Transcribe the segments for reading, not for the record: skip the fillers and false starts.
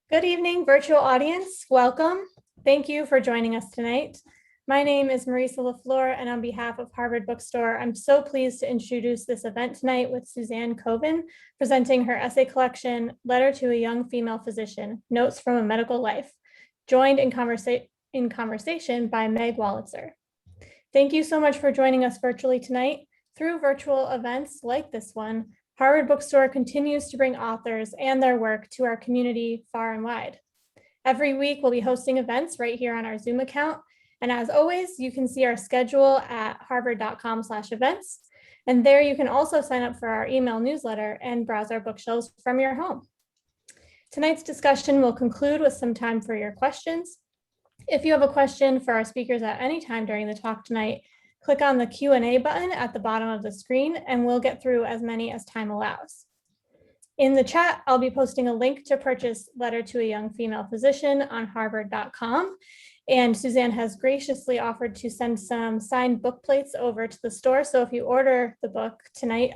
Good evening, virtual audience. Welcome. Thank you for joining us tonight. My name is Marisa LaFleur, and on behalf of Harvard Bookstore, I'm so pleased to introduce this event tonight with Suzanne Koven, presenting her essay collection, Letter to a Young Female Physician, Notes from a Medical Life, joined in conversation by Meg Wolitzer. Thank you so much for joining us virtually tonight. Through virtual events like this one, Harvard Bookstore continues to bring authors and their work to our community far and wide. Every week, we'll be hosting events right here on our Zoom account. And as always, you can see our schedule at harvard.com/events. And there you can also sign up for our email newsletter and browse our bookshelves from your home. Tonight's discussion will conclude with some time for your questions. If you have a question for our speakers at any time during the talk tonight, click on the Q&A button at the bottom of the screen, and we'll get through as many as time allows. In the chat, I'll be posting a link to purchase Letter to a Young Female Physician on harvard.com. And Suzanne has graciously offered to send some signed book plates over to the store. So if you order the book tonight,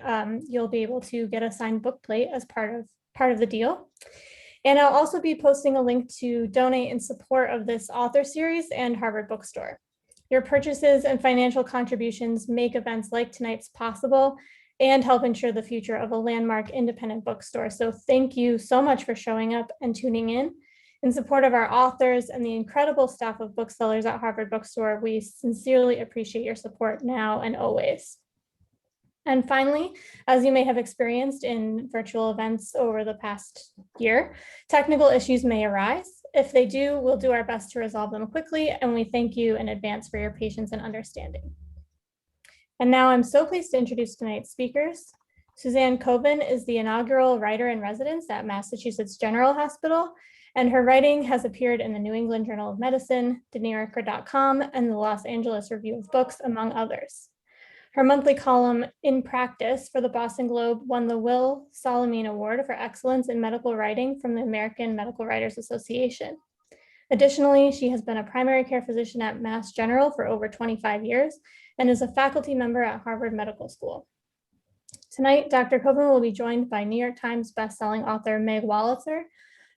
you'll be able to get a signed book plate as part of the deal. And I'll also be posting a link to donate in support of this author series and Harvard Bookstore. Your purchases and financial contributions make events like tonight's possible and help ensure the future of a landmark independent bookstore. So thank you so much for showing up and tuning in. In support of our authors and the incredible staff of booksellers at Harvard Bookstore, we sincerely appreciate your support now and always. And finally, as you may have experienced in virtual events over the past year, technical issues may arise. If they do, we'll do our best to resolve them quickly, and we thank you in advance for your patience and understanding. And now I'm so pleased to introduce tonight's speakers. Suzanne Koven is the inaugural writer-in-residence at Massachusetts General Hospital, and her writing has appeared in the New England Journal of Medicine, TheNewYorker.com, and the Los Angeles Review of Books, among others. Her monthly column, In Practice, for the Boston Globe won the Will Salamine Award for Excellence in Medical Writing from the American Medical Writers Association. Additionally, she has been a primary care physician at Mass General for over 25 years and is a faculty member at Harvard Medical School. Tonight, Dr. Koven will be joined by New York Times bestselling author Meg Wolitzer,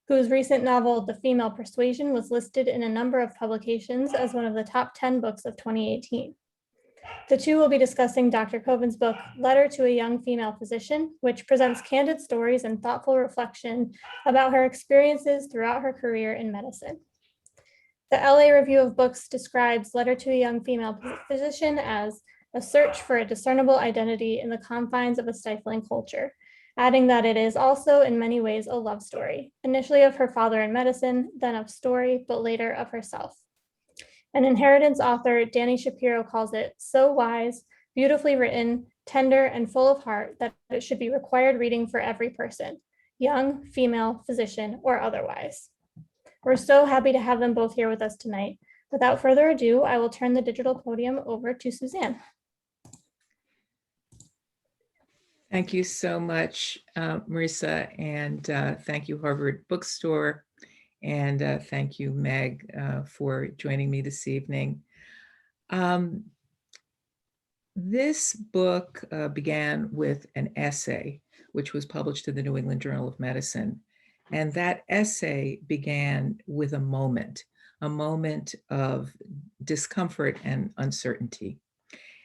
whose recent novel, The Female Persuasion, was listed in a number of publications as one of the top 10 books of 2018. The two will be discussing Dr. Koven's book, Letter to a Young Female Physician, which presents candid stories and thoughtful reflection about her experiences throughout her career in medicine. The LA Review of Books describes Letter to a Young Female Physician as a search for a discernible identity in the confines of a stifling culture, adding that it is also in many ways a love story, initially of her father in medicine, then of story, but later of herself. An Inheritance author, Danny Shapiro, calls it so wise, beautifully written, tender, and full of heart that it should be required reading for every person, young, female, physician, or otherwise. We're so happy to have them both here with us tonight. Without further ado, I will turn the digital podium over to Suzanne. Thank you so much, Marisa, and thank you, Harvard Bookstore. And thank you, Meg, for joining me this evening. This book began with an essay, which was published in the New England Journal of Medicine. And that essay began with a moment of discomfort and uncertainty.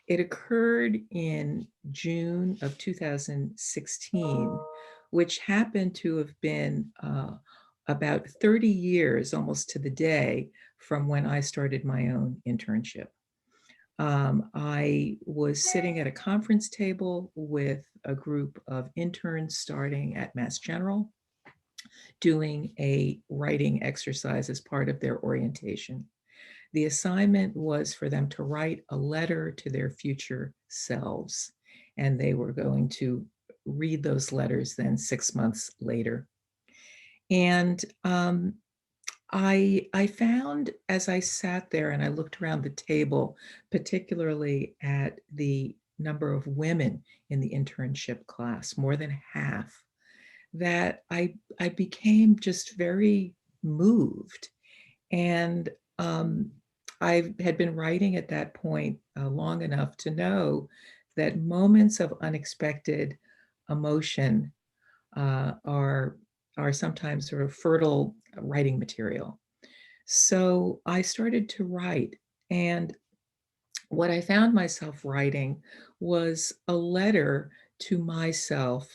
It occurred in June of 2016, which happened to have been about 30 years, almost to the day, from when I started my own internship. I was sitting at a conference table with a group of interns starting at Mass General, doing a writing exercise as part of their orientation. The assignment was for them to write a letter to their future selves, and they were going to read those letters then 6 months later. And I found, as I sat there and I looked around the table, particularly at the number of women in the internship class, more than half, that I became just very moved. And I had been writing at that point long enough to know that moments of unexpected emotion are are sometimes sort of fertile writing material. So I started to write, and what I found myself writing was a letter to myself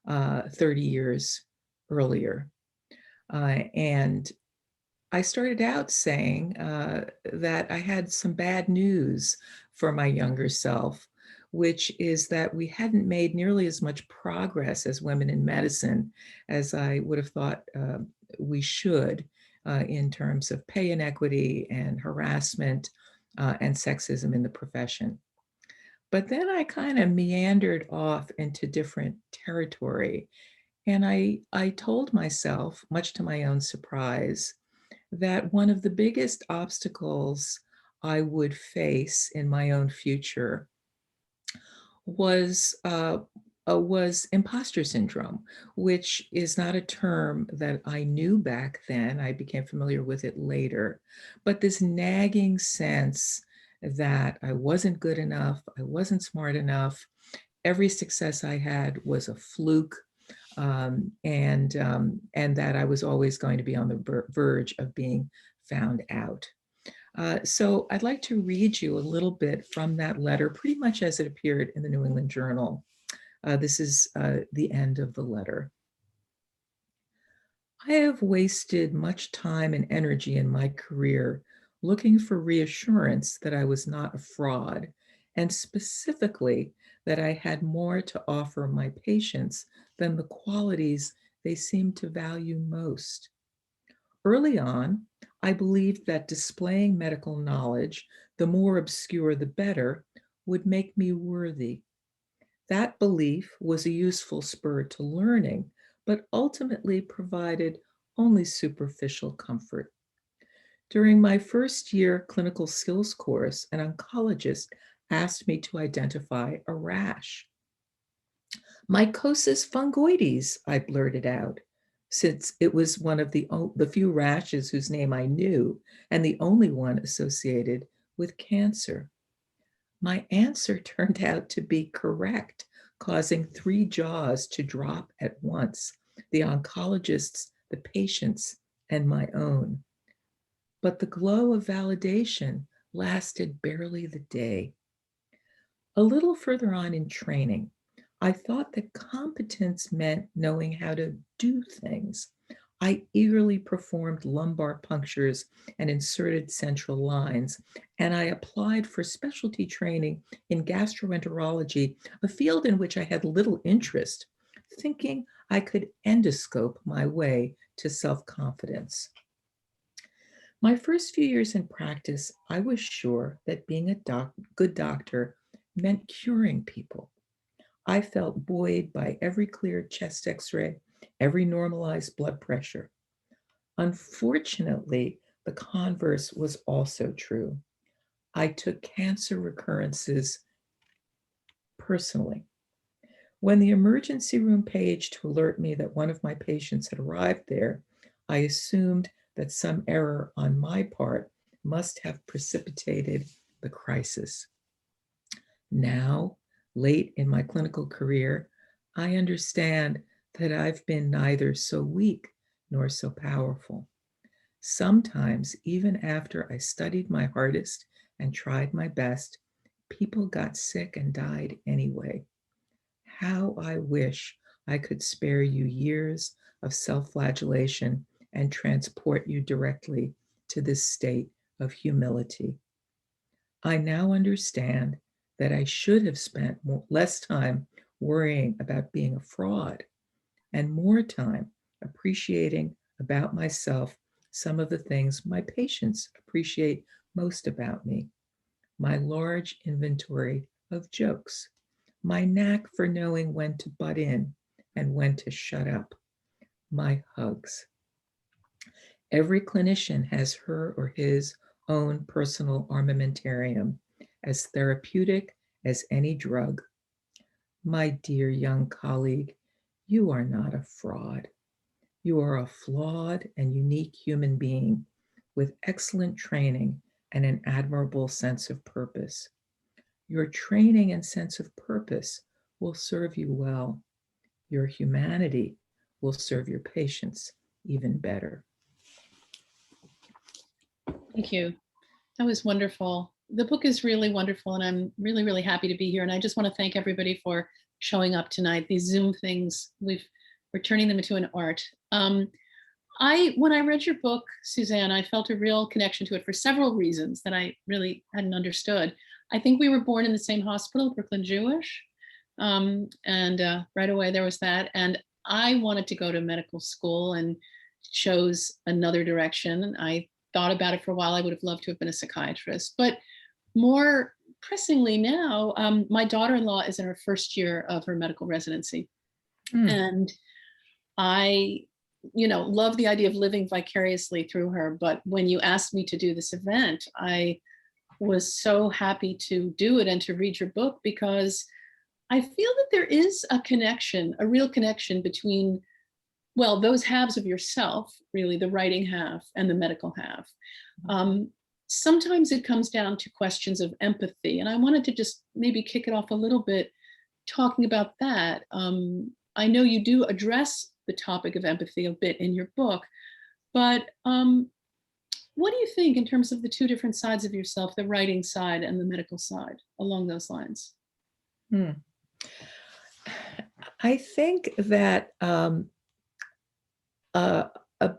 30 years earlier. And I started out saying that I had some bad news for my younger self, which is that we hadn't made nearly as much progress as women in medicine as I would have thought we should in terms of pay inequity and harassment and sexism in the profession. But then I kind of meandered off into different territory. And I told myself, much to my own surprise, that one of the biggest obstacles I would face in my own future was was imposter syndrome, which is not a term that I knew back then. I became familiar with it later, but this nagging sense that I wasn't good enough, I wasn't smart enough, every success I had was a fluke, and that I was always going to be on the verge of being found out. So I'd like to read you a little bit from that letter, pretty much as it appeared in the New England Journal. This is the end of the letter. I have wasted much time and energy in my career looking for reassurance that I was not a fraud, and specifically that I had more to offer my patients than the qualities they seemed to value most. Early on, I believed that displaying medical knowledge, the more obscure the better, would make me worthy. That belief was a useful spur to learning, but ultimately provided only superficial comfort. During my first year clinical skills course, an oncologist asked me to identify a rash. Mycosis fungoides, I blurted out, since it was one of the few rashes whose name I knew and the only one associated with cancer. My answer turned out to be correct, causing 3 jaws to drop at once, the oncologist's, the patient's, and my own. But the glow of validation lasted barely the day. A little further on in training, I thought that competence meant knowing how to do things. I eagerly performed lumbar punctures and inserted central lines, and I applied for specialty training in gastroenterology, a field in which I had little interest, thinking I could endoscope my way to self-confidence. My first few years in practice, I was sure that being a good doctor meant curing people. I felt buoyed by every clear chest x-ray, every normalized blood pressure. Unfortunately, the converse was also true. I took cancer recurrences personally. When the emergency room paged to alert me that one of my patients had arrived there, I assumed that some error on my part must have precipitated the crisis. Now, late in my clinical career, I understand that I've been neither so weak nor so powerful. Sometimes, even after I studied my hardest and tried my best, people got sick and died anyway. How I wish I could spare you years of self-flagellation and transport you directly to this state of humility. I now understand that I should have spent less time worrying about being a fraud and more time appreciating about myself some of the things my patients appreciate most about me: my large inventory of jokes, my knack for knowing when to butt in and when to shut up, my hugs. Every clinician has her or his own personal armamentarium, as therapeutic as any drug. My dear young colleague, you are not a fraud. You are a flawed and unique human being with excellent training and an admirable sense of purpose. Your training and sense of purpose will serve you well. Your humanity will serve your patients even better. Thank you. That was wonderful. The book is really wonderful, and I'm really, really happy to be here. And I just want to thank everybody for showing up tonight. These Zoom things, we're turning them into an art. When I read your book, Suzanne, I felt a real connection to it for several reasons that I really hadn't understood. I think we were born in the same hospital, Brooklyn Jewish, and right away there was that. And I wanted to go to medical school and chose another direction. I thought about it for a while. I would have loved to have been a psychiatrist, but more pressingly now, my daughter-in-law is in her first year of her medical residency. And I, love the idea of living vicariously through her. But when you asked me to do this event, I was so happy to do it and to read your book, because I feel that there is a connection, a real connection between, well, those halves of yourself, really, the writing half and the medical half. Sometimes it comes down to questions of empathy. And I wanted to just maybe kick it off a little bit, talking about that. I know you do address the topic of empathy a bit in your book, but what do you think in terms of the two different sides of yourself, the writing side and the medical side, along those lines? I think that a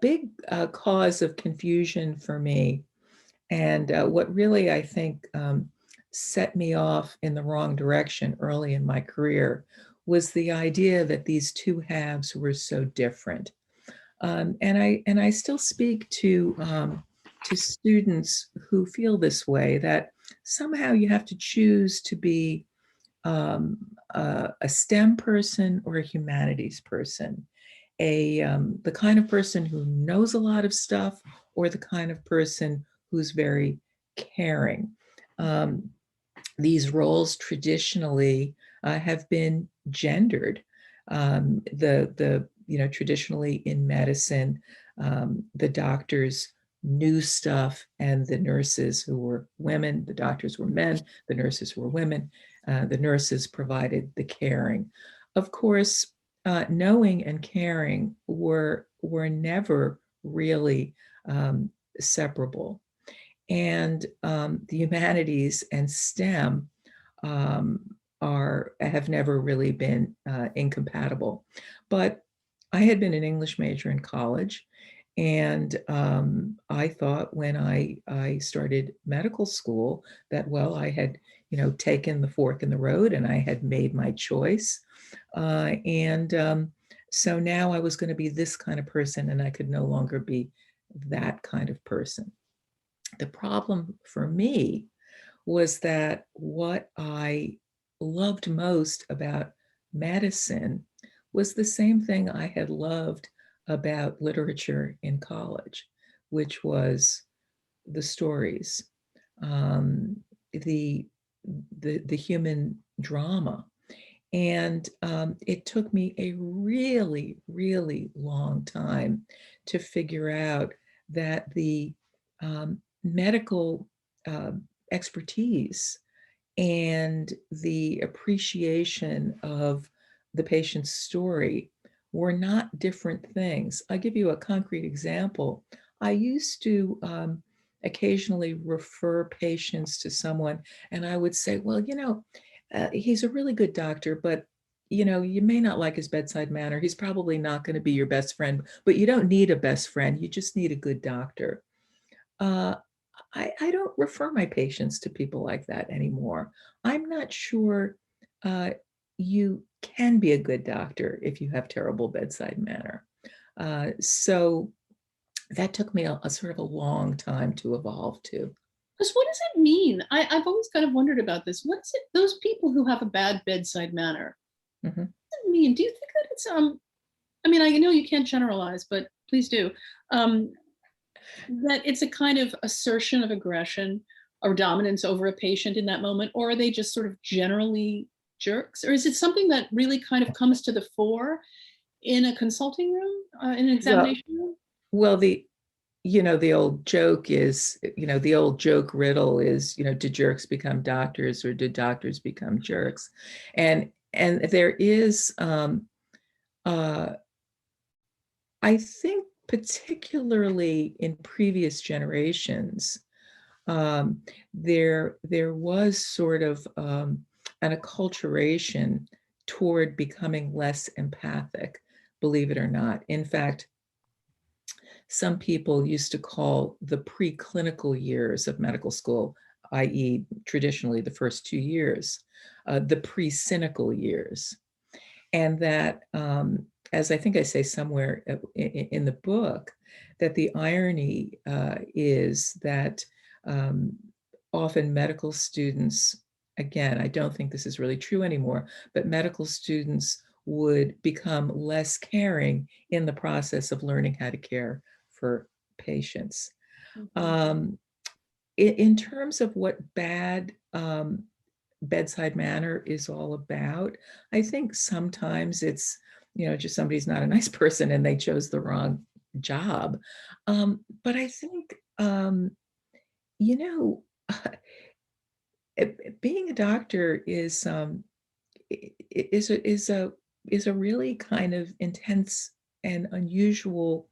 big cause of confusion for me, and what really I think set me off in the wrong direction early in my career, was the idea that these two halves were so different. And I still speak to students who feel this way, that somehow you have to choose to be a STEM person or a humanities person, the kind of person who knows a lot of stuff, or the kind of person who's very caring. These roles traditionally have been gendered. Traditionally in medicine, the doctors knew stuff, and the nurses, who were women, the doctors were men, the nurses were women, the nurses provided the caring. Of course, knowing and caring were never really separable. And the humanities and STEM have never really been incompatible. But I had been an English major in college, and I thought when I started medical school that, well, I had taken the fork in the road and I had made my choice. So now I was going to be this kind of person, and I could no longer be that kind of person. The problem for me was that what I loved most about medicine was the same thing I had loved about literature in college, which was the stories, the human drama. And it took me a really, really long time to figure out that the medical expertise and the appreciation of the patient's story were not different things. I'll give you a concrete example. I used to occasionally refer patients to someone, and I would say, well, he's a really good doctor, but you may not like his bedside manner. He's probably not going to be your best friend, but you don't need a best friend. You just need a good doctor. I don't refer my patients to people like that anymore. I'm not sure you can be a good doctor if you have terrible bedside manner. So that took me a sort of a long time to evolve to. Because what does it mean? I've always kind of wondered about this. What is it, those people who have a bad bedside manner, what does it mean? Do you think that it's, I know you can't generalize, but please do. That it's a kind of assertion of aggression or dominance over a patient in that moment, or are they just sort of generally jerks? Or is it something that really kind of comes to the fore in a consulting room, in an examination room? Well, the old joke is, the old joke riddle is, do jerks become doctors, or do doctors become jerks? And there is I think particularly in previous generations, there was sort of an acculturation toward becoming less empathic, believe it or not. In fact, some people used to call the preclinical years of medical school, i.e., traditionally the first 2 years, the pre-cynical years. And that, as I think I say somewhere in the book, that the irony is that often medical students, again, I don't think this is really true anymore, but medical students would become less caring in the process of learning how to care for patients. Mhm. In terms of what bad bedside manner is all about, I think sometimes it's, just somebody's not a nice person and they chose the wrong job. But I think, you know, being a doctor is a really kind of intense and unusual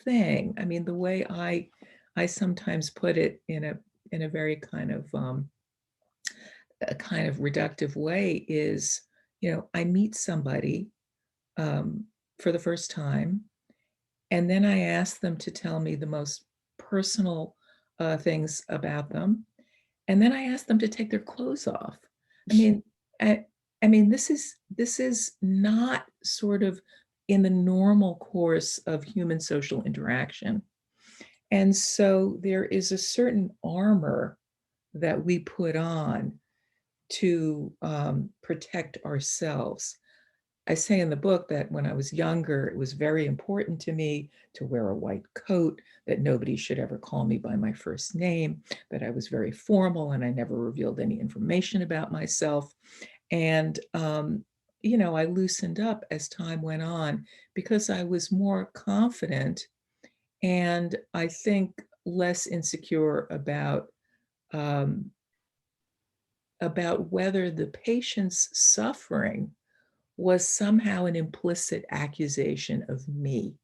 thing. I mean, the way I sometimes put it in a very kind of a kind of reductive way is, I meet somebody um, for the first time, and then I ask them to tell me the most personal things about them, and then I ask them to take their clothes off. I mean, I, I mean, this is not sort of in the normal course of human social interaction. And so there is a certain armor that we put on to protect ourselves. I say in the book that when I was younger, it was very important to me to wear a white coat, that nobody should ever call me by my first name, that I was very formal and I never revealed any information about myself. And, I loosened up as time went on because I was more confident and I think less insecure um, about whether the patient's suffering was somehow an implicit accusation of me.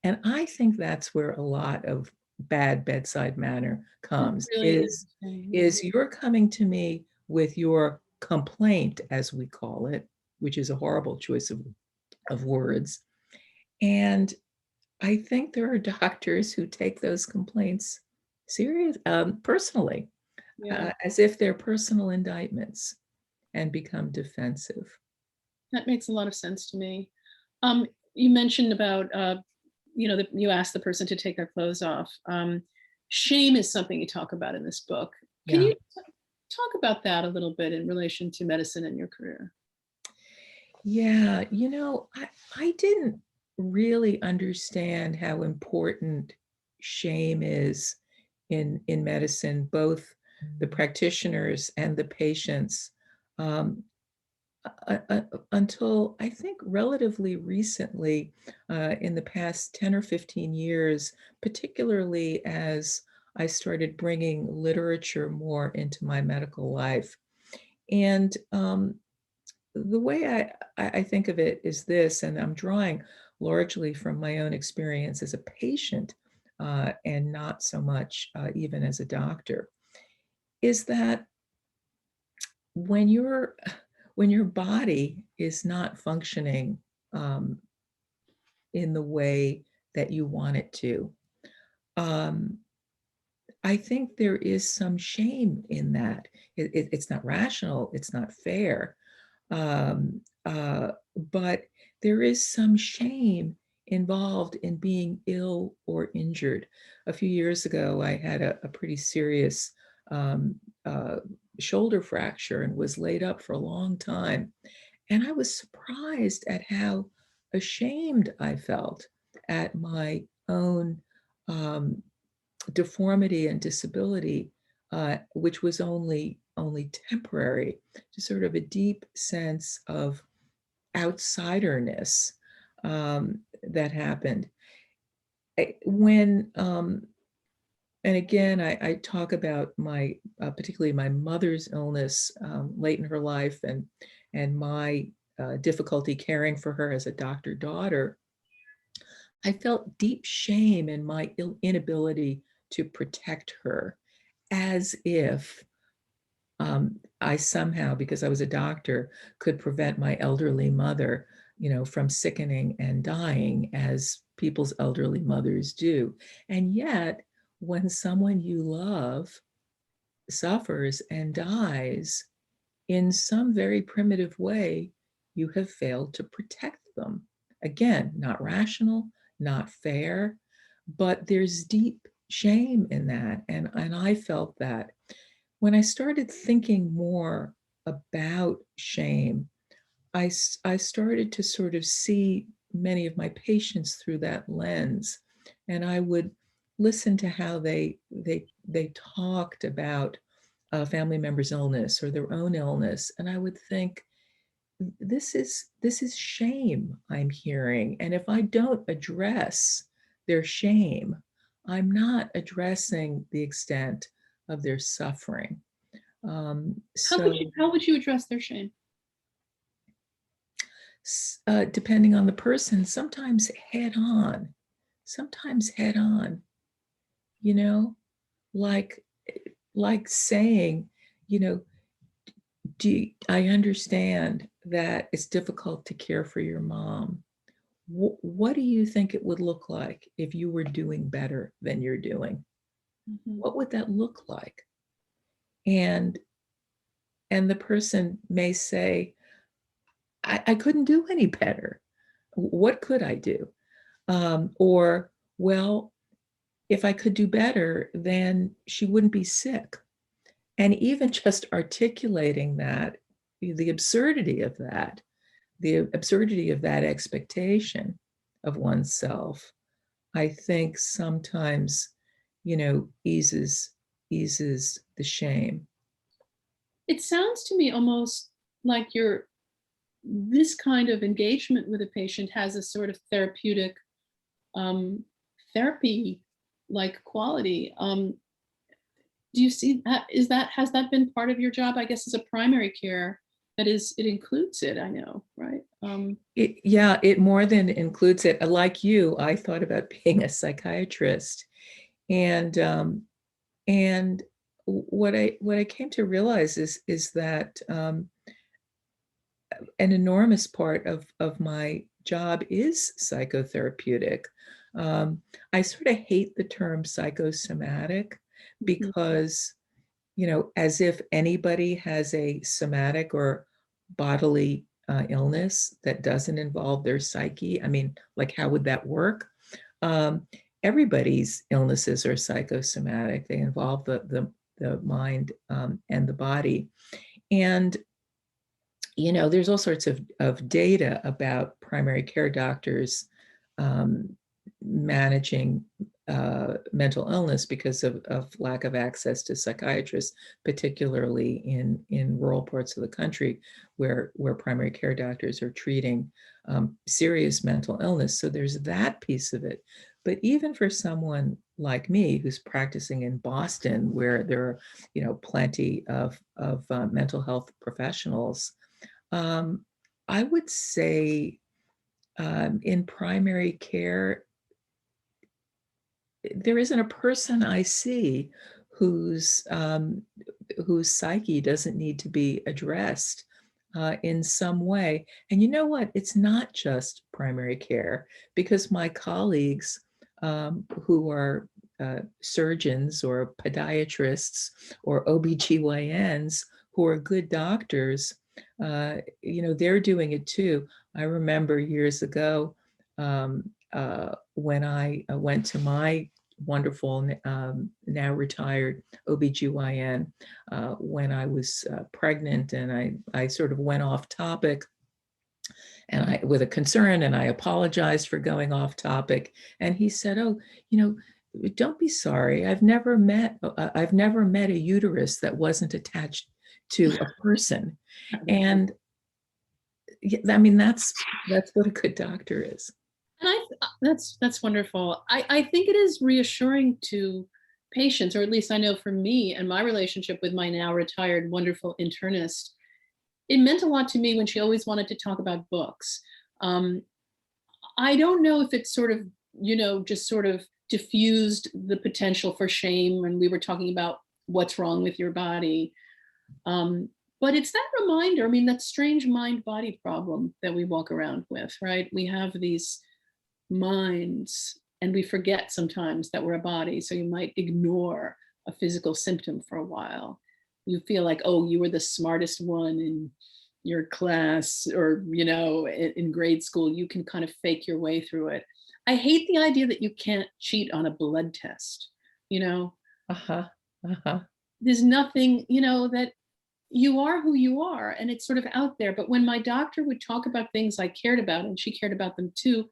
And I think that's where a lot of bad bedside manner That's comes, really interesting. Yeah. is you're coming to me with your complaint, as we call it, which is a horrible choice of words. And I think there are doctors who take those complaints personally, Yeah. as if they're personal indictments and become defensive. That makes a lot of sense to me. You mentioned about, that you asked the person to take their clothes off. Shame is something you talk about in this book. Can Yeah. you talk about that a little bit in relation to medicine and your career? Yeah, I didn't really understand how important shame is in medicine, both the practitioners and the patients, um, until I think relatively recently, in the past 10 or 15 years, particularly as I started bringing literature more into my medical life. And the way I think of it is this, and I'm drawing largely from my own experience as a patient, and not so much even as a doctor, is that when your when your body is not functioning um, in the way that you want it to, um, I think there is some shame in that. It's not rational. It's not fair. Um, uh, but there is some shame involved in being ill or injured. A few years ago, I had a pretty serious um, uh, shoulder fracture and was laid up for a long time. And I was surprised at how ashamed I felt at my own um, deformity and disability, which was only temporary, just sort of a deep sense of outsiderness that happened. When and again, I talk about my particularly my mother's illness late in her life, and my difficulty caring for her as a doctor daughter. I felt deep shame in my inability to protect her, as if I somehow, because I was a doctor, could prevent my elderly mother, from sickening and dying as people's elderly mothers do. And yet, when someone you love suffers and dies in some very primitive way, you have failed to protect them. Again, not rational, not fair, but there's deep shame in that. And I felt that. When I started thinking more about shame, I started to sort of see many of my patients through that lens. And I would listen to how they talked about a family member's illness or their own illness. And I would think, this is shame I'm hearing. And if I don't address their shame, I'm not addressing the extent of their suffering. How would you address their shame? Depending on the person, sometimes head on, you know, like saying, I understand that it's difficult to care for your mom. What do you think it would look like if you were doing better than you're doing? Mhm. What would that look like? And the person may say, I couldn't do any better. What could I do? Or, well, if I could do better, then she wouldn't be sick. And even just articulating that, the absurdity of that, expectation of oneself, I think sometimes, eases the shame. It sounds to me almost like this kind of engagement with a patient has a sort of therapeutic therapy like quality. Do you see that? Has that been part of your job? I guess as a primary care, it includes it. I know, right? It more than includes it. Like you, I thought about being a psychiatrist, and what I came to realize is that an enormous part of my job is psychotherapeutic. I sort of hate the term psychosomatic because, as if anybody has a somatic or bodily illness that doesn't involve their psyche. I mean, like, how would that work? Everybody's illnesses are psychosomatic. They involve the mind and the body. And there's all sorts of data about primary care doctors managing mental illness because of lack of access to psychiatrists, particularly in rural parts of the country where primary care doctors are treating serious mental illness. So there's that piece of it. But even for someone like me who's practicing in Boston, where there are plenty of mental health professionals, I would say in primary care, there isn't a person I see whose psyche doesn't need to be addressed in some way. And you know what? It's not just primary care, because my colleagues who are surgeons or podiatrists or OBGYNs who are good doctors, they're doing it too. I remember years ago when I went to my wonderful, now retired OBGYN when I was pregnant, and I sort of went off topic and with a concern, and I apologized for going off topic. And he said, "Oh, don't be sorry. I've never met a uterus that wasn't attached to a person." And I mean, that's what a good doctor is. And that's wonderful. I think it is reassuring to patients, or at least I know for me and my relationship with my now retired wonderful internist, it meant a lot to me when she always wanted to talk about books. I don't know if it's sort of just sort of diffused the potential for shame when we were talking about what's wrong with your body. But it's that reminder, that strange mind-body problem that we walk around with, right? We have these minds and we forget sometimes that we're a body. So you might ignore a physical symptom for a while. You feel like, oh, you were the smartest one in your class, or, in grade school, you can kind of fake your way through it. I hate the idea that you can't cheat on a blood test, Uh-huh. Uh-huh. There's nothing, that you are who you are, and it's sort of out there. But when my doctor would talk about things I cared about, and she cared about them too,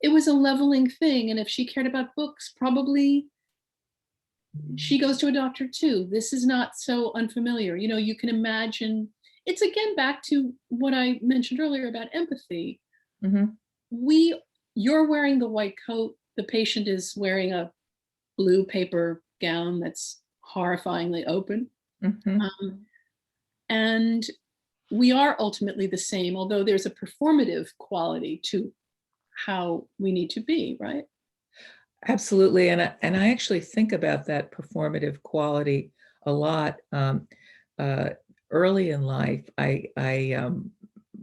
it was a leveling thing. And if she cared about books, probably she goes to a doctor too. This is not so unfamiliar. You can imagine, it's again back to what I mentioned earlier about empathy. Mm-hmm. You're wearing the white coat, the patient is wearing a blue paper gown that's horrifyingly open. Mm-hmm. And we are ultimately the same, although there's a performative quality to how we need to be, right? Absolutely. And I actually think about that performative quality a lot. Early in life, I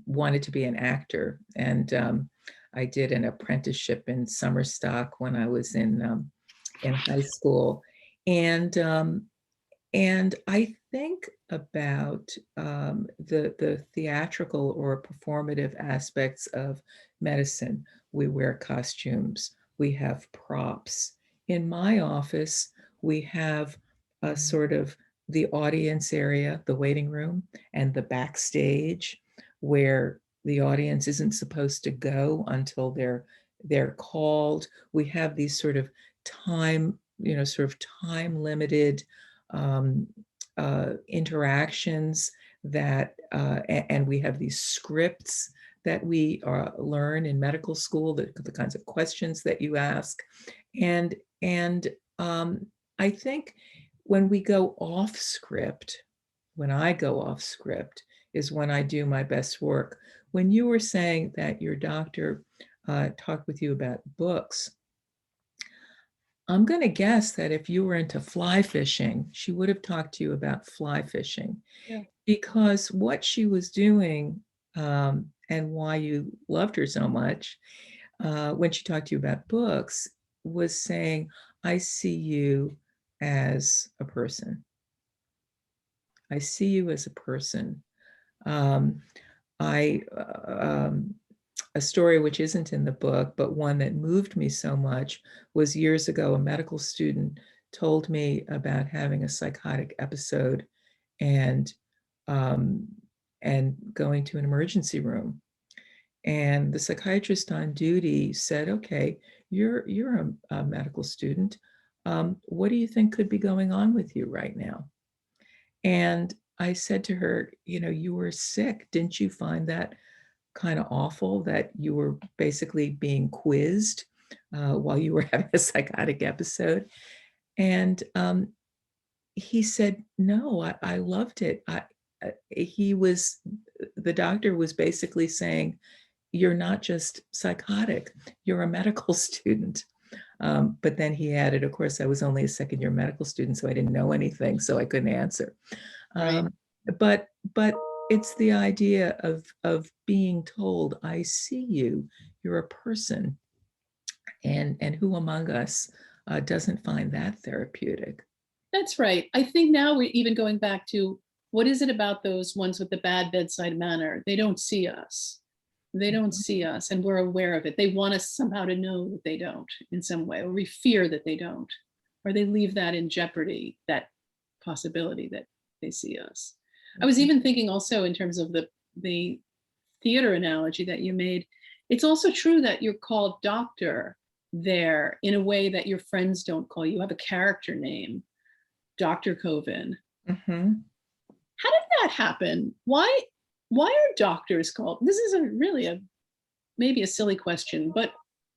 wanted to be an actor, and I did an apprenticeship in summer stock when I was in high school, and I think about the theatrical or performative aspects of medicine. We wear costumes, we have props. In my office, we have a sort of the audience area, the waiting room, and the backstage, where the audience isn't supposed to go until they're called. We have these sort of time limited interactions and we have these scripts that we learn in medical school, the kinds of questions that you ask. And I think when we go off script, when I go off script, is when I do my best work. When you were saying that your doctor talked with you about books, I'm going to guess that if you were into fly fishing, she would have talked to you about fly fishing. Yeah. Because what she was doing, and why you loved her so much when she talked to you about books, was saying, I see you as a person. I see you as a person. A story which isn't in the book, but one that moved me so much, was years ago, a medical student told me about having a psychotic episode and going to an emergency room. And the psychiatrist on duty said, okay, you're a medical student. What do you think could be going on with you right now? And I said to her, you were sick. Didn't you find that kind of awful that you were basically being quizzed while you were having a psychotic episode? And he said, no, I loved it. The doctor was basically saying, you're not just psychotic, you're a medical student. But then he added, of course, I was only a second year medical student, so I didn't know anything, so I couldn't answer. Right. But it's the idea of being told, I see you, you're a person. And who among us doesn't find that therapeutic? That's right. I think now we're even going back to, what is it about those ones with the bad bedside manner? They don't see us. They don't see us, and we're aware of it. They want us somehow to know that they don't in some way, or we fear that they don't, or they leave that in jeopardy, that possibility that they see us. I was even thinking also in terms of the theater analogy that you made. It's also true that you're called doctor there in a way that your friends don't call you. You have a character name, Dr. Koven. Mm-hmm. How did that happen? Why are doctors called? This is maybe a silly question, but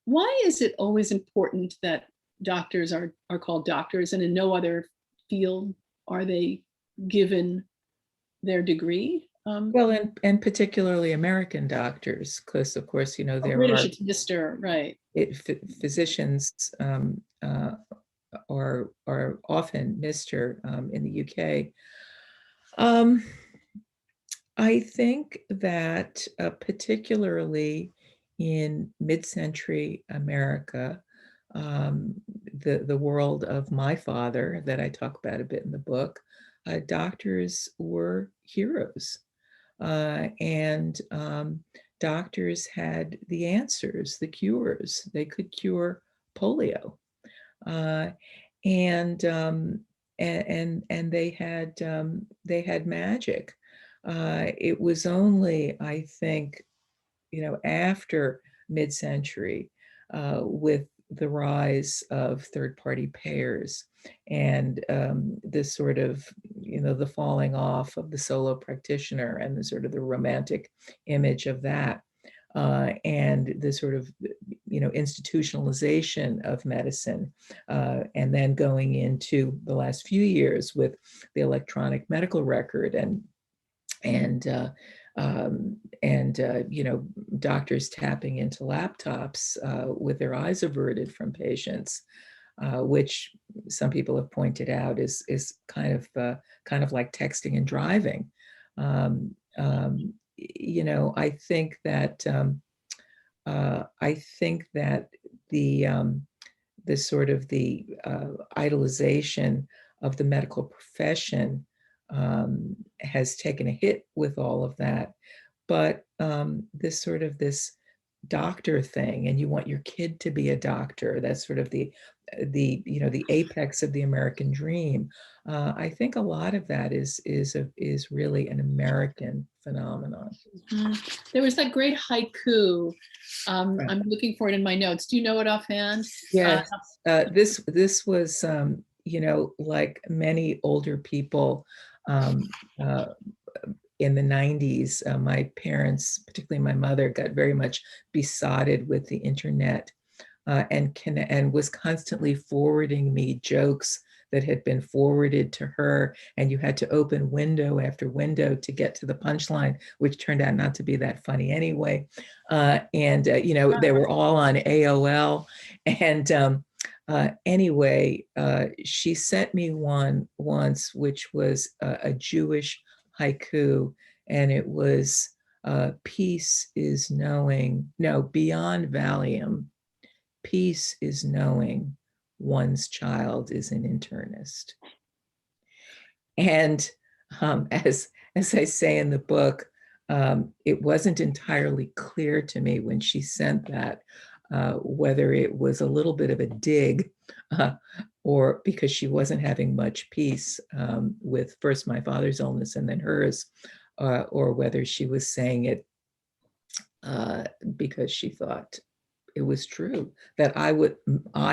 why is it always important that doctors are called doctors, and in no other field are they given their degree? Well, and particularly American doctors, because of course, you know, there British, are it's Mr. Right. physicians are often Mr. In the UK. I think that particularly in mid-century America, the world of my father that I talk about a bit in the book, doctors were heroes. And doctors had the answers, the cures. They could cure polio, uh, and, um, and they had magic. It was only, I think, you know, after mid-century, with the rise of third-party payers and this sort of, you know, the falling off of the solo practitioner and the sort of the romantic image of that, and the sort of, you know, institutionalization of medicine, and then going into the last few years with the electronic medical record and you know, doctors tapping into laptops with their eyes averted from patients, which some people have pointed out is kind of like texting and driving. You know, I think that the sort of the idolization of the medical profession has taken a hit with all of that. But this doctor thing, and you want your kid to be a doctor, that's sort of you know, the apex of the American dream. I think a lot of that is really an American phenomenon. There was that great haiku. Right. I'm looking for it in my notes. Do you know it offhand? Yes, this was, you know, like many older people uh, in the 90s, my parents, particularly my mother, got very much besotted with the internet, and was constantly forwarding me jokes that had been forwarded to her, and you had to open window after window to get to the punchline, which turned out not to be that funny anyway. You know, they were all on AOL. And anyway, she sent me one once, which was a Jewish haiku, and it was, peace is knowing, no, beyond Valium, peace is knowing one's child is an internist. And as I say in the book, it wasn't entirely clear to me when she sent that whether it was a little bit of a dig, or because she wasn't having much peace with first my father's illness and then hers, or whether she was saying it because she thought it was true that I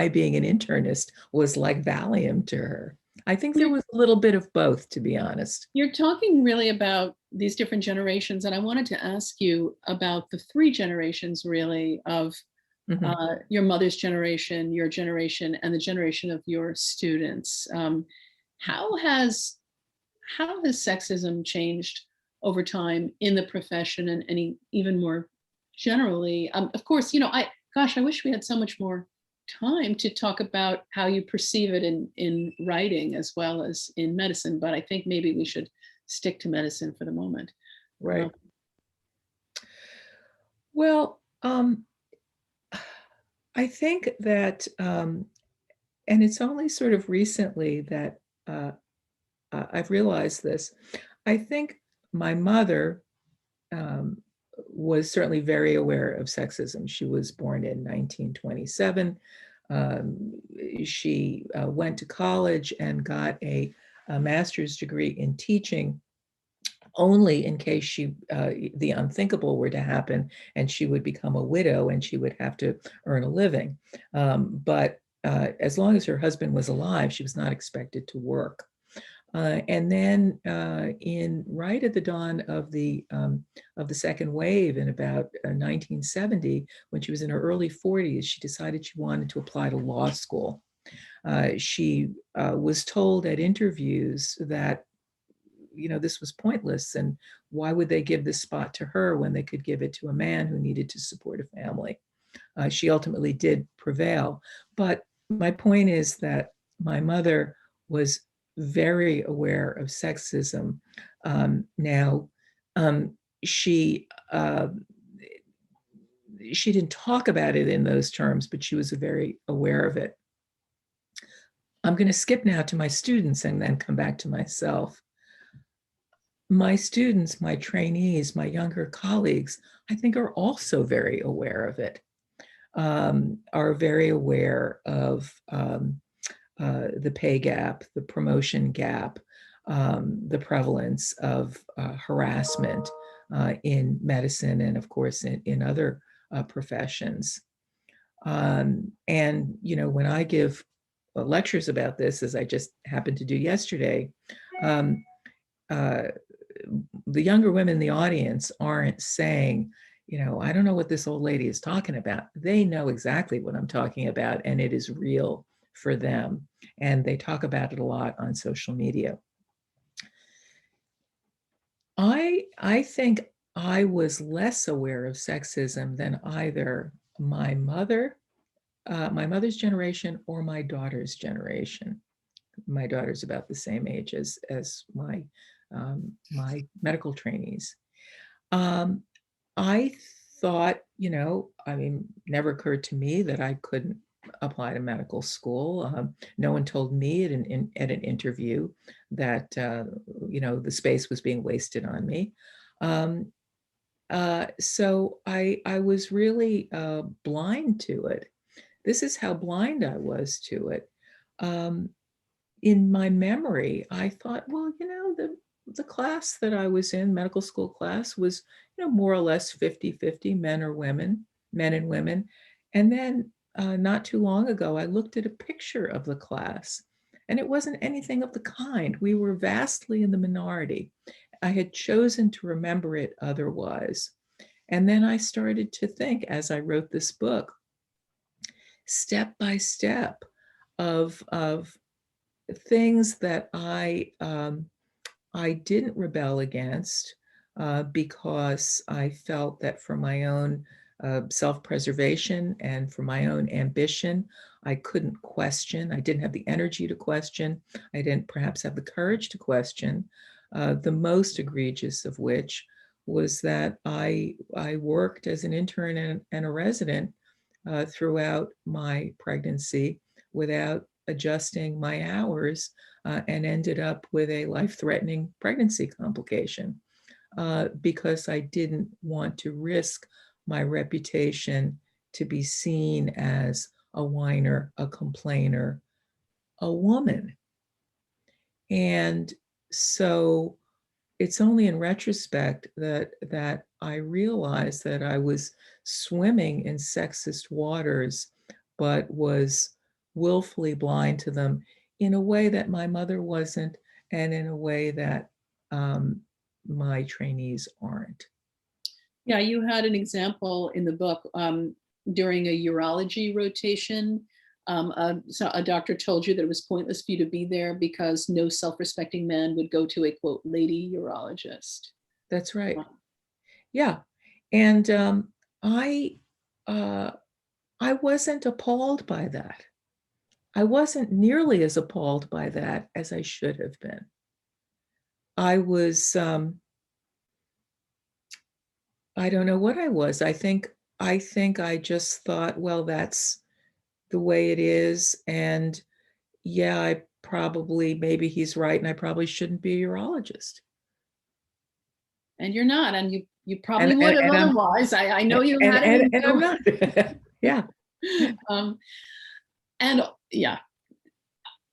being an internist was like Valium to her. I think there was a little bit of both, to be honest. You're talking really about these different generations, and I wanted to ask you about the three generations really of your mother's generation, your generation, and the generation of your students. How has sexism changed over time in the profession, and any even more generally? Of course, you know, I wish we had so much more time to talk about how you perceive it in writing as well as in medicine, but I think maybe we should stick to medicine for the moment. Right. Well, I think that, and it's only sort of recently that I've realized this. I think my mother was certainly very aware of sexism. She was born in 1927. She went to college and got a master's degree in teaching, only in case the unthinkable were to happen and she would become a widow and she would have to earn a living. But as long as her husband was alive, she was not expected to work. And then right at the dawn of the second wave in about 1970, when she was in her early 40s, she decided she wanted to apply to law school. She was told at interviews that this was pointless. And why would they give this spot to her when they could give it to a man who needed to support a family? She ultimately did prevail. But my point is that my mother was very aware of sexism. Now, she didn't talk about it in those terms, but she was very aware of it. I'm going to skip now to my students and then come back to myself. My students, my trainees, my younger colleagues, I think are also very aware of it, are very aware of the pay gap, the promotion gap, the prevalence of harassment in medicine and, of course, in other professions. And, when I give lectures about this, as I just happened to do yesterday, the younger women in the audience aren't saying, I don't know what this old lady is talking about. They know exactly what I'm talking about, and it is real for them. And they talk about it a lot on social media. I think I was less aware of sexism than either my mother's generation or my daughter's generation. My daughter's about the same age as my medical trainees. I thought, never occurred to me that I couldn't apply to medical school. No one told me at an interview that, the space was being wasted on me. So I was really blind to it. This is how blind I was to it. In my memory, I thought, well, the class that I was in, medical school class, was, more or less 50-50, men and women. And then not too long ago, I looked at a picture of the class, and it wasn't anything of the kind. We were vastly in the minority. I had chosen to remember it otherwise. And then I started to think, as I wrote this book, step by step, of things that I didn't rebel against because I felt that for my own self-preservation and for my own ambition, I couldn't question. I didn't have the energy to question. I didn't perhaps have the courage to question. The most egregious of which was that I worked as an intern and a resident throughout my pregnancy without adjusting my hours and ended up with a life-threatening pregnancy complication because I didn't want to risk my reputation to be seen as a whiner, a complainer, a woman. And so it's only in retrospect that I realized that I was swimming in sexist waters, but was willfully blind to them in a way that my mother wasn't, and in a way that my trainees aren't. Yeah, you had an example in the book during a urology rotation. So a doctor told you that it was pointless for you to be there because no self-respecting man would go to a, quote, lady urologist. That's right. Yeah. And I wasn't appalled by that. I wasn't nearly as appalled by that as I should have been. I was, I don't know what I was. I think I just thought, well, that's the way it is. And yeah, maybe he's right, and I probably shouldn't be a urologist. And you're not, and you probably would have otherwise. I know you had it. And I'm not. Yeah. And yeah.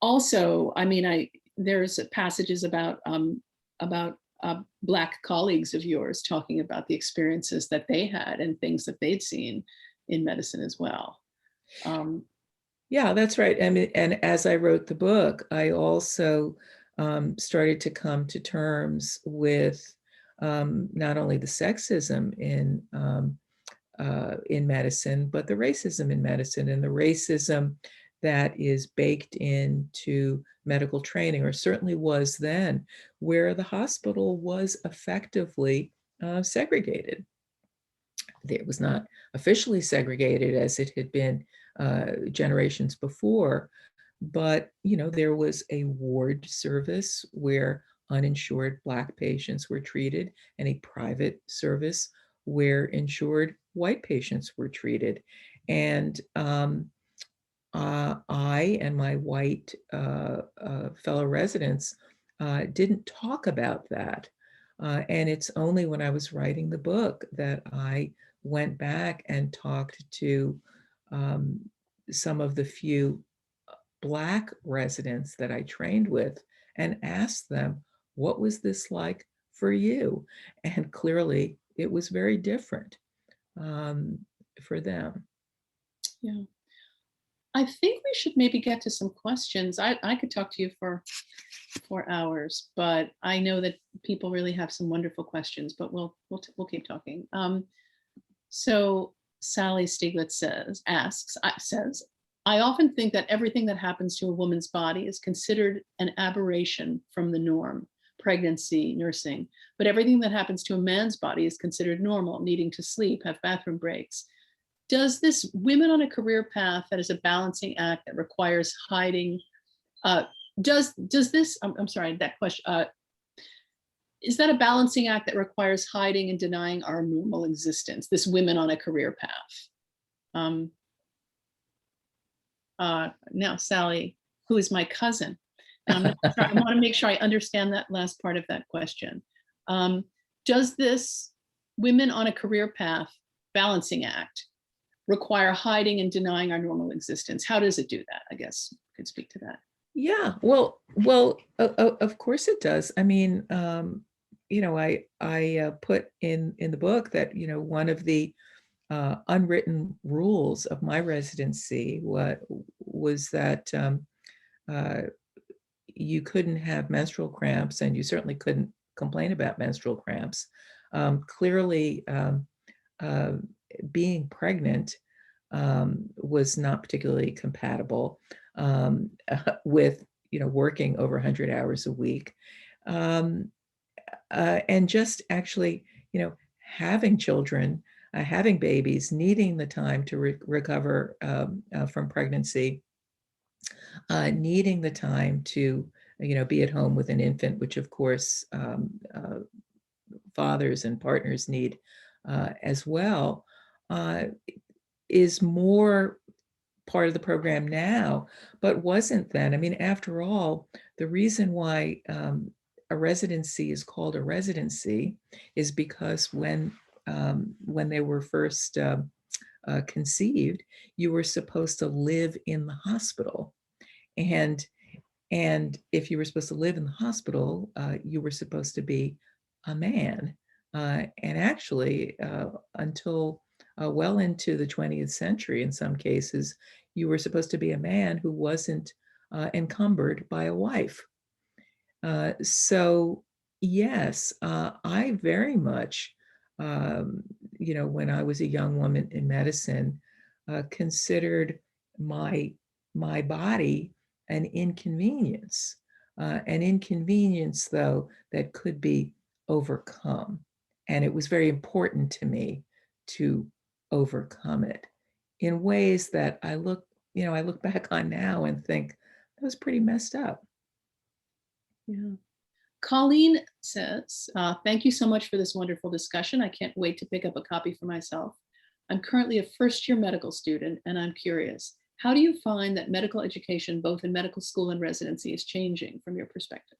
Also, I mean, there's passages about Black colleagues of yours talking about the experiences that they had and things that they'd seen in medicine as well. Yeah, that's right. I mean, and as I wrote the book, I also started to come to terms with not only the sexism in medicine, but the racism in medicine, and the racism that is baked into medical training, or certainly was then, where the hospital was effectively segregated. It was not officially segregated as it had been generations before, but there was a ward service where uninsured Black patients were treated, and a private service where insured white patients were treated. And I and my white fellow residents didn't talk about that. And it's only when I was writing the book that I went back and talked to some of the few Black residents that I trained with and asked them, what was this like for you? And clearly it was very different for them. Yeah. I think we should maybe get to some questions. I could talk to you for 4 hours, but I know that people really have some wonderful questions, but we'll keep talking. So Sally Stieglitz says, I often think that everything that happens to a woman's body is considered an aberration from the norm, pregnancy, nursing, but everything that happens to a man's body is considered normal, needing to sleep, have bathroom breaks. Does this women on a career path that is a balancing act that requires hiding, does this, I'm sorry, that question, is that a balancing act that requires hiding and denying our normal existence, this women on a career path? Now, Sally, who is my cousin, I want to make sure I understand that last part of that question. Does this women on a career path balancing act require hiding and denying our normal existence? How does it do that? I guess you could speak to that. Yeah, well, of course it does. I mean, I put in the book that one of the unwritten rules of my residency was that you couldn't have menstrual cramps, and you certainly couldn't complain about menstrual cramps. Clearly, being pregnant was not particularly compatible with working over 100 hours a week, and just actually having children, having babies, needing the time to recover from pregnancy, needing the time to be at home with an infant, which of course fathers and partners need as well, is more part of the program now, but wasn't then. I mean, after all, the reason why a residency is called a residency is because when they were first conceived, you were supposed to live in the hospital. And if you were supposed to live in the hospital, you were supposed to be a man. And actually, until well into the 20th century, in some cases, you were supposed to be a man who wasn't encumbered by a wife. So yes, I very much, when I was a young woman in medicine, considered my body an inconvenience, though, that could be overcome. And it was very important to me to overcome it in ways that I look back on now and think that was pretty messed up. Yeah. Colleen says, thank you so much for this wonderful discussion. I can't wait to pick up a copy for myself. I'm currently a first-year medical student, and I'm curious, how do you find that medical education, both in medical school and residency, is changing from your perspective?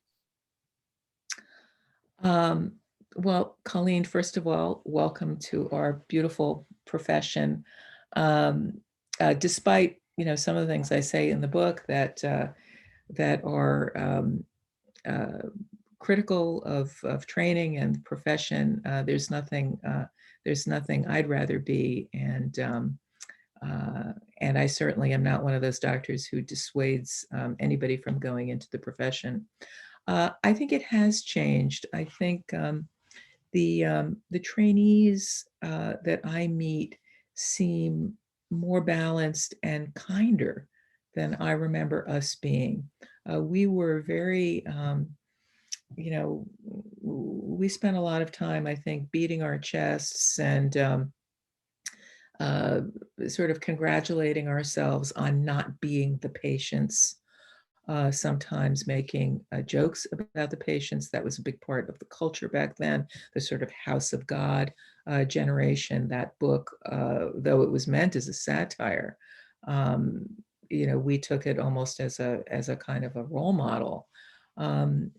Well, Colleen, first of all, welcome to our beautiful profession. Despite some of the things I say in the book that are critical of training and the profession, there's nothing I'd rather be, and I certainly am not one of those doctors who dissuades anybody from going into the profession. I think it has changed. I think the trainees that I meet seem more balanced and kinder than I remember us being. We were very, you know, we spent a lot of time, I think, beating our chests and sort of congratulating ourselves on not being the patients. Sometimes making jokes about the patients. That was a big part of the culture back then, the sort of House of God generation. That book, though it was meant as a satire, um, you know, we took it almost as a kind of a role model. Um,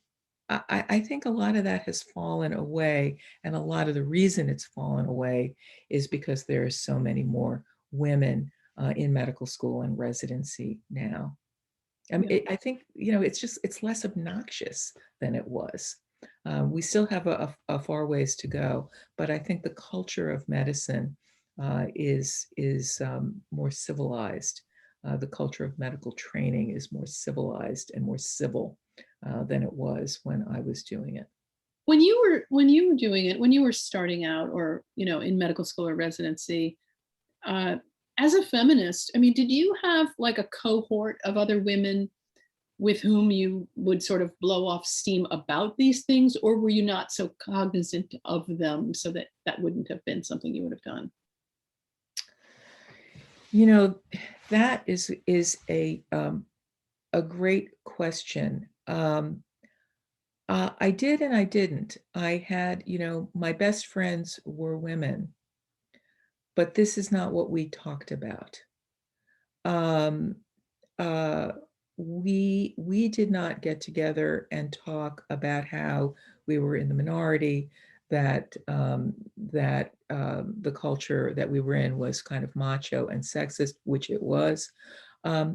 I think a lot of that has fallen away, and a lot of the reason it's fallen away is because there are so many more women in medical school and residency now. I think, you know, it's less obnoxious than it was. We still have a far ways to go, but I think the culture of medicine is more civilized. The culture of medical training is more civilized and more civil than it was when I was doing it. When you were doing it, when you were starting out, or in medical school or residency, uh, as a feminist, I mean, did you have like a cohort of other women with whom you would sort of blow off steam about these things, or were you not so cognizant of them so that that wouldn't have been something you would have done? You know, that is a great question. I did and I didn't. I had, you know, my best friends were women, but this is not what we talked about. Um, uh, we did not get together and talk about how we were in the minority, that the culture that we were in was kind of macho and sexist, which it was.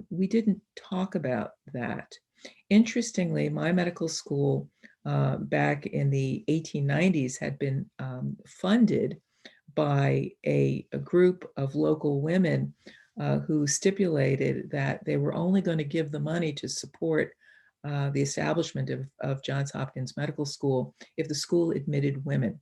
We didn't talk about that. Interestingly, my medical school back in the 1890s had been funded by a group of local women who stipulated that they were only going to give the money to support the establishment of Johns Hopkins Medical School if the school admitted women.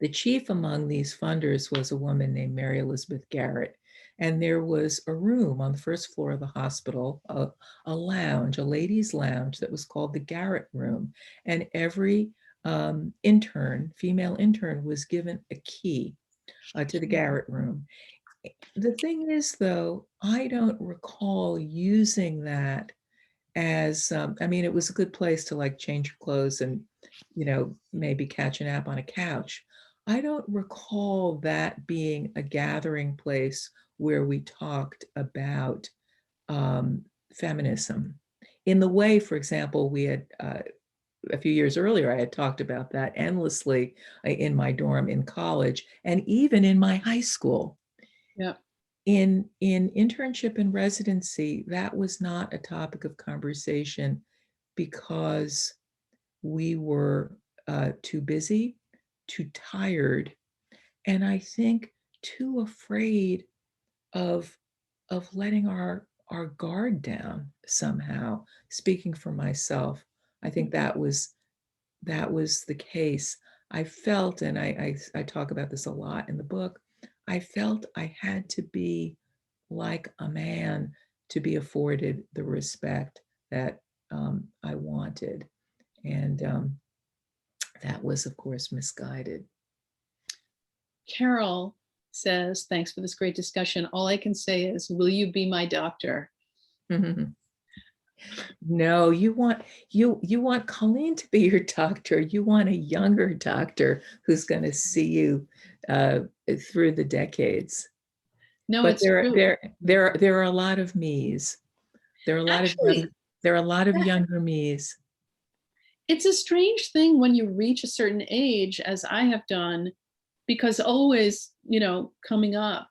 The chief among these funders was a woman named Mary Elizabeth Garrett. And there was a room on the first floor of the hospital, a lounge, a ladies' lounge that was called the Garrett Room. And every female intern, was given a key to the Garrett Room. The thing is, though, I don't recall using that as, I mean, it was a good place to like change your clothes and, you know, maybe catch a nap on a couch. I don't recall that being a gathering place where we talked about feminism in the way, for example, we had a few years earlier, I had talked about that endlessly in my dorm in college and even in my high school. Yeah. In internship and residency, that was not a topic of conversation because we were too busy, too tired, and I think too afraid of letting our guard down somehow. Speaking for myself, I think that was the case. I felt, and I talk about this a lot in the book, I felt I had to be like a man to be afforded the respect that I wanted. And that was, of course, misguided. Carol says, thanks for this great discussion. All I can say is, will you be my doctor? No, you want Colleen to be your doctor. You want a younger doctor who's going to see you through the decades. No, But it's true. there are a lot of me's. There are a lot Actually, of younger me's. it's a strange thing when you reach a certain age, as I have done, because always, coming up,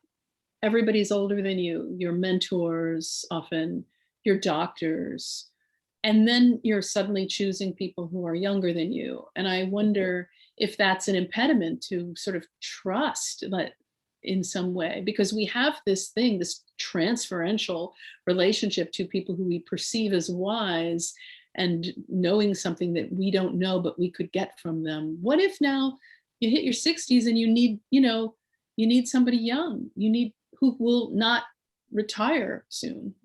everybody's older than you, your mentors, often your doctors, and then you're suddenly choosing people who are younger than you. And I wonder if that's an impediment to sort of trust that in some way, because we have this thing, this transferential relationship to people who we perceive as wise and knowing something that we don't know, but we could get from them. What if now you hit your 60s and you need somebody young, you need who will not retire soon?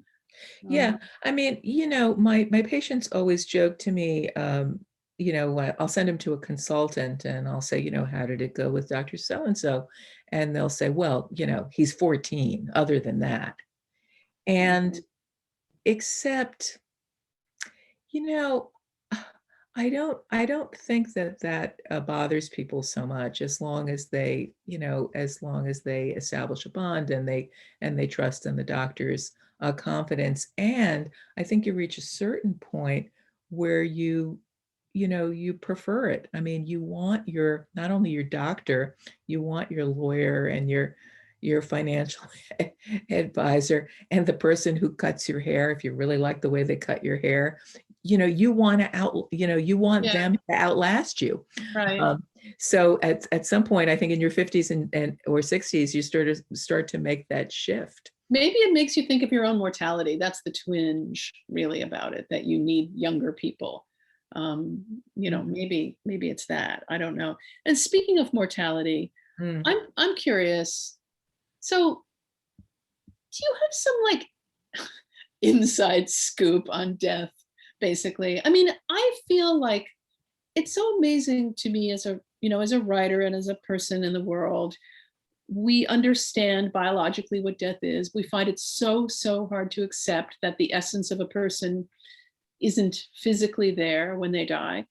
Yeah, I mean, my patients always joke to me, I'll send them to a consultant and I'll say, how did it go with Dr. So-and-so? And they'll say, well, he's 14, other than that. And except, you know, I don't think that bothers people so much, as long as they, as long as they establish a bond and they trust in the doctor's confidence. And I think you reach a certain point where you prefer it. I mean, you want not only your doctor, you want your lawyer and your financial advisor and the person who cuts your hair, if you really like the way they cut your hair. You want you want Yeah. them to outlast you. Right. So at some point, I think in your 50s and or 60s, you start to make that shift. Maybe it makes you think of your own mortality. That's the twinge really about it, that you need younger people. Maybe it's that. I don't know. And speaking of mortality, I'm curious. So do you have some like inside scoop on death, basically? I mean, I feel like it's so amazing to me as a writer and as a person in the world. We understand biologically what death is. We find it so hard to accept that the essence of a person isn't physically there when they die.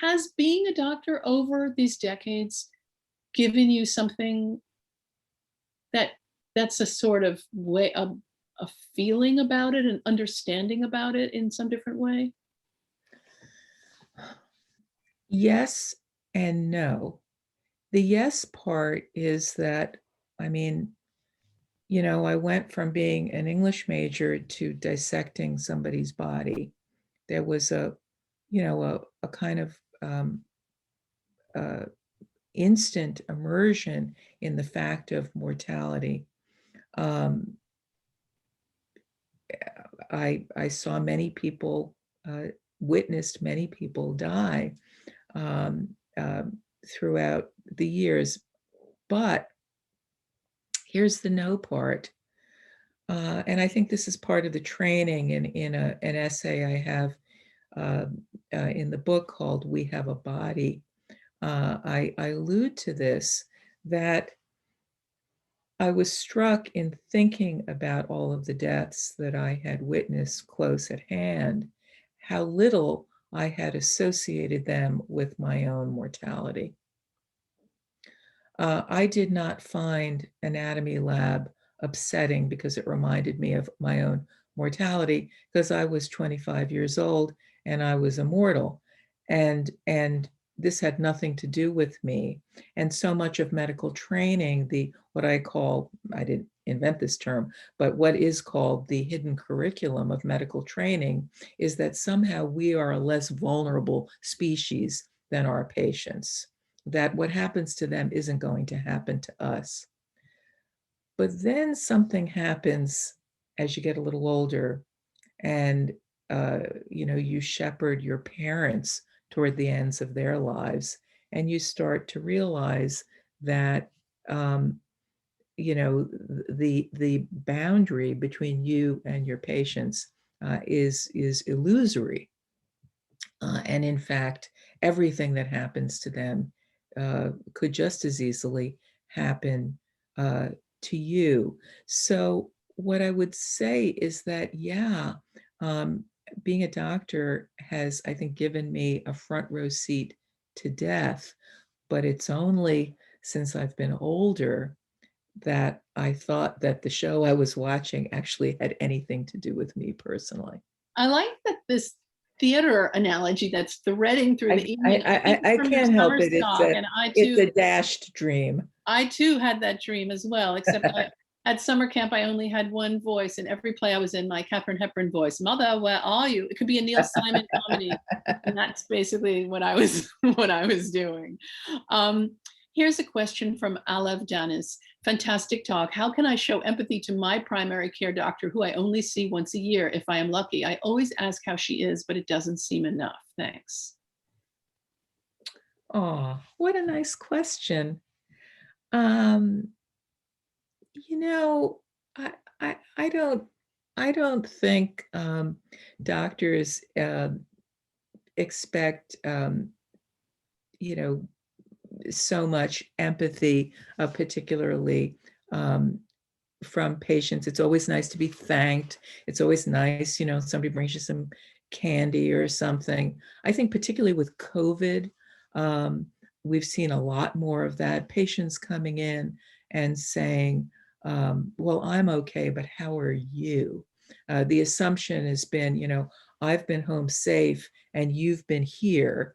Has being a doctor over these decades given you something that's a sort of way, a feeling about it, an understanding about it in some different way? Yes and no. The yes part is that, I mean, I went from being an English major to dissecting somebody's body. There was a kind of instant immersion in the fact of mortality. I saw many people, witnessed many people die throughout the years. But here's the no part. And I think this is part of the training in an essay I have in the book called We Have a Body. I allude to this, that I was struck in thinking about all of the deaths that I had witnessed close at hand, how little I had associated them with my own mortality. I did not find Anatomy Lab upsetting because it reminded me of my own mortality, because I was 25 years old and I was immortal. And this had nothing to do with me. And so much of medical training, what I call, I didn't invent this term, but what is called the hidden curriculum of medical training, is that somehow we are a less vulnerable species than our patients, that what happens to them isn't going to happen to us. But then something happens as you get a little older, and you shepherd your parents toward the ends of their lives, and you start to realize that the boundary between you and your patients is illusory. And in fact, everything that happens to them could just as easily happen to you. So what I would say is that, yeah, being a doctor has, I think, given me a front row seat to death, but it's only since I've been older that I thought that the show I was watching actually had anything to do with me personally. I like that this theater analogy that's threading through the evening. I can't help it. It's a dashed dream. I too had that dream as well, except at summer camp, I only had one voice. In every play I was in, my Katharine Hepburn voice. Mother, where are you? It could be a Neil Simon comedy. And that's basically what I was doing. Here's a question from Alev Danis. Fantastic talk. How can I show empathy to my primary care doctor, who I only see once a year if I am lucky? I always ask how she is, but it doesn't seem enough. Thanks. Oh, what a nice question. I don't think doctors expect you know, so much empathy, particularly from patients. It's always nice to be thanked. It's always nice, somebody brings you some candy or something. I think particularly with COVID, we've seen a lot more of that. Patients coming in and saying, well, I'm okay, but how are you? The assumption has been, I've been home safe and you've been here.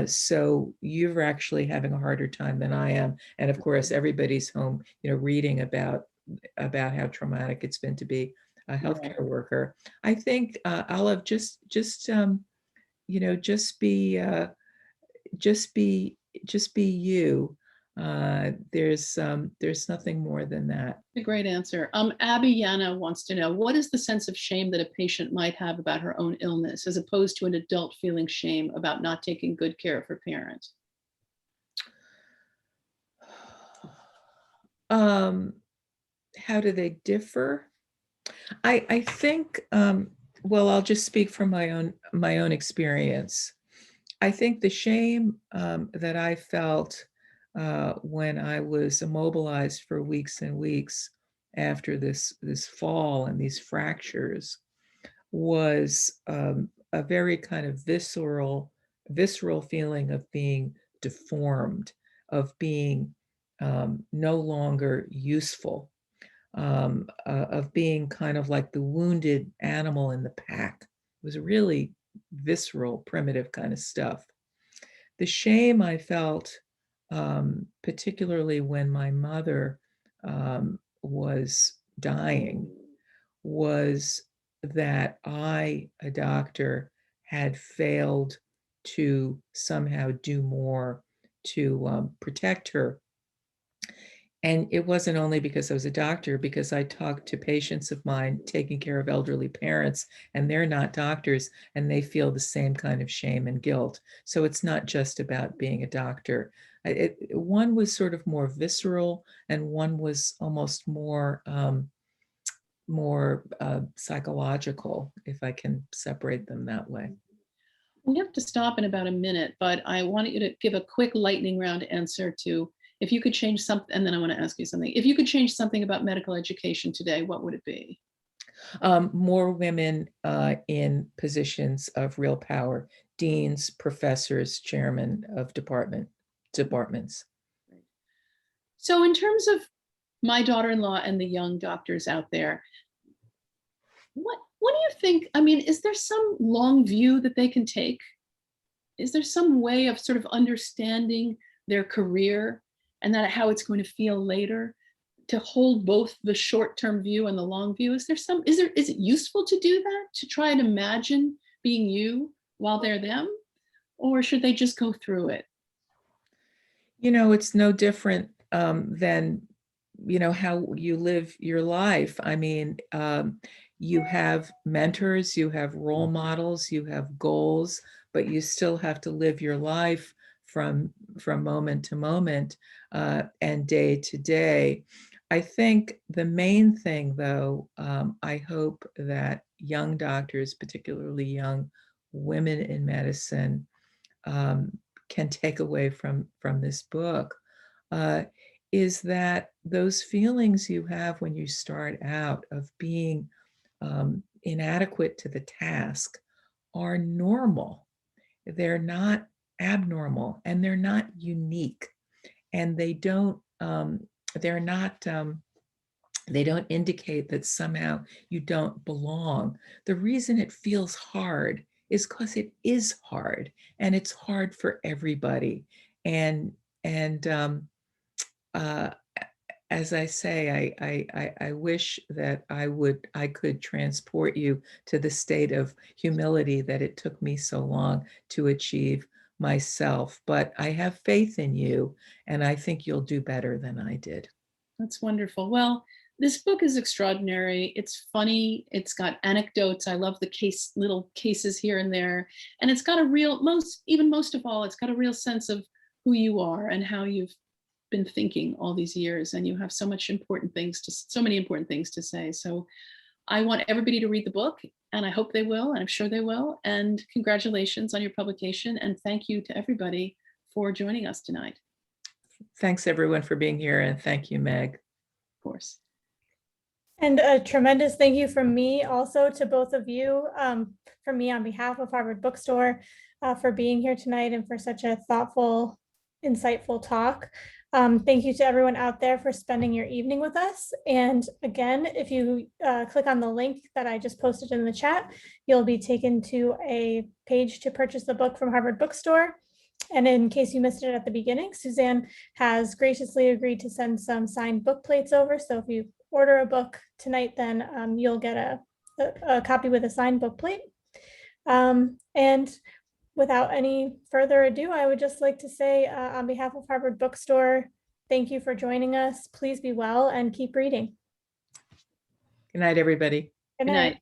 So you're actually having a harder time than I am. And of course, everybody's home, reading about how traumatic it's been to be a healthcare worker. I think Olive, just be you. There's nothing more than that. A great answer. Abby Yana wants to know, what is the sense of shame that a patient might have about her own illness, as opposed to an adult feeling shame about not taking good care of her parent? How do they differ? I think, well, I'll just speak from my own experience. I think the shame that I felt when I was immobilized for weeks and weeks after this fall and these fractures was a very kind of visceral feeling of being deformed, of being no longer useful, of being kind of like the wounded animal in the pack. It was really visceral, primitive kind of stuff. The shame I felt, particularly when my mother was dying, was that I, a doctor, had failed to somehow do more to protect her. And it wasn't only because I was a doctor, because I talked to patients of mine taking care of elderly parents, and they're not doctors, and they feel the same kind of shame and guilt. So it's not just about being a doctor. One was sort of more visceral, and one was almost more psychological, if I can separate them that way. We have to stop in about a minute, but I want you to give a quick lightning round answer to, if you could change something, and then I want to ask you something. If you could change something about medical education today, what would it be? More women in positions of real power, deans, professors, chairmen of departments. So in terms of my daughter-in-law and the young doctors out there, what do you think? I mean, is there some long view that they can take? Is there some way of sort of understanding their career and that how it's going to feel later, to hold both the short-term view and the long view? Is it useful to do that, to try and imagine being you while they're them, or should they just go through it? It's no different than how you live your life. I mean, you have mentors, you have role models, you have goals, but you still have to live your life from moment to moment and day to day. I think the main thing, though, I hope that young doctors, particularly young women in medicine, can take away from this book, is that those feelings you have when you start out of being inadequate to the task are normal. They're not abnormal, and they're not unique, and they don't they don't indicate that somehow you don't belong. The reason it feels hard is because it is hard, and it's hard for everybody. And as I say, I wish that I could transport you to the state of humility that it took me so long to achieve myself. But I have faith in you, and I think you'll do better than I did. That's wonderful. Well, this book is extraordinary. It's funny. It's got anecdotes. I love the little cases here and there. And it's got a real, most of all, it's got a real sense of who you are and how you've been thinking all these years, and you have so many important things to say. So I want everybody to read the book, and I hope they will, and I'm sure they will. And congratulations on your publication. And thank you to everybody for joining us tonight. Thanks everyone for being here, and thank you, Meg. Of course. And a tremendous thank you from me also to both of you, from me on behalf of Harvard Bookstore, for being here tonight and for such a thoughtful, insightful talk. Thank you to everyone out there for spending your evening with us. And again, if you click on the link that I just posted in the chat, you'll be taken to a page to purchase the book from Harvard Bookstore. And in case you missed it at the beginning, Suzanne has graciously agreed to send some signed book plates over. So if you order a book tonight, then you'll get a copy with a signed book plate. And without any further ado, I would just like to say on behalf of Harvard Bookstore, thank you for joining us. Please be well and keep reading. Good night, everybody. Good Good night. night.